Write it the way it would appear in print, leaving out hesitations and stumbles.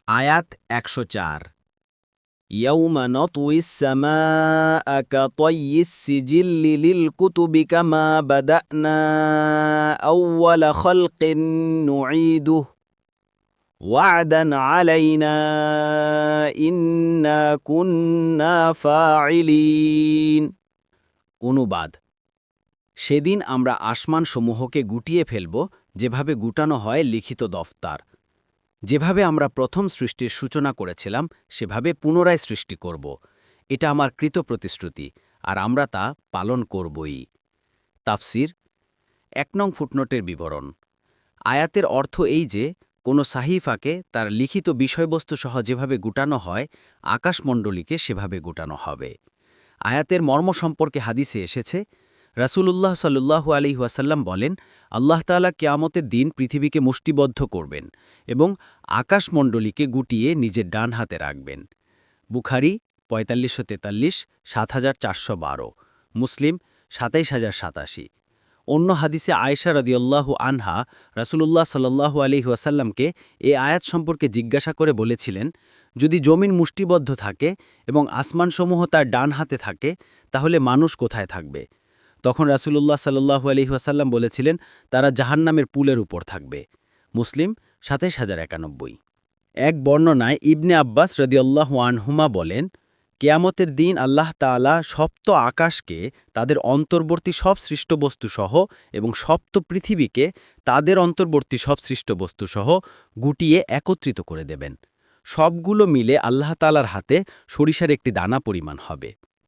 আয়াত ১০৪ يوم نطوي السماء كطي السجل للكتب كما بدأنا أول خلق نعيده وعدا علينا إنا كنا فاعلين অনুবাদ সেদিন আমরা আসমানসমূহকে গুটিয়ে ফেলব যেভাবে গুটানো হয় লিখিত দফতর। যেভাবে আমরা প্রথম সৃষ্টির সূচনা করেছিলাম সেভাবে পুনরায় সৃষ্টি করব। এটা আমার কৃত প্রতিশ্রুতি আর আমরা তা পালন করবই। তাফসির ১ নং ফুটনোটের বিবরণ। আয়াতের অর্থ এই যে কোনো সাহিফাকে তার লিখিত বিষয়বস্তু সহ যেভাবে গুটানো হয় আকাশমণ্ডলীকে সেভাবে গুটানো হবে। আয়াতের মর্ম সম্পর্কে হাদিসে এসেছে, রাসূলুল্লাহ সাল্লাল্লাহু আলাইহি ওয়াসাল্লাম বলেন, আল্লাহ তাআলা কিয়ামতের দিন পৃথিবীকে মুষ্টিবদ্ধ করবেন এবং আকাশমণ্ডলীকে গুটিয়ে নিজের ডান হাতে রাখবেন। বুখারী ৪৫৪৩ ৭৪১২, মুসলিম ২৭০৮৭। অন্য হাদিসে আয়েশা রাদিয়াল্লাহু আনহা রাসূলুল্লাহ সাল্লাল্লাহু আলাইহি ওয়াসাল্লামকে এ আয়াত সম্পর্কে জিজ্ঞাসা করে বলেছিলেন, যদি জমিন মুষ্টিবদ্ধ থাকে এবং আসমানসমূহ তার ডান হাতে থাকে তাহলে মানুষ কোথায় থাকবে? তখন রাসূলুল্লাহ সাল্লাল্লাহু আলাইহি ওয়াসাল্লাম বলেছিলেন, তারা জাহান্নামের পুলের উপর থাকবে। মুসলিম ২৭০৯১। এক বর্ণনায় ইবনে আব্বাস রাদিয়াল্লাহু আনহুমা বলেন, কিয়ামতের দিন আল্লাহ তাআলা সপ্ত আকাশকে তাদের অন্তর্বর্তী সব সৃষ্ট বস্তুসহ এবং সপ্ত পৃথিবীকে তাদের অন্তর্বর্তী সব সৃষ্ট বস্তুসহ গুটিয়ে একত্রিত করে দেবেন। সবগুলো মিলে আল্লাহ তাআলার হাতে সরিষার একটি দানা পরিমাণ হবে।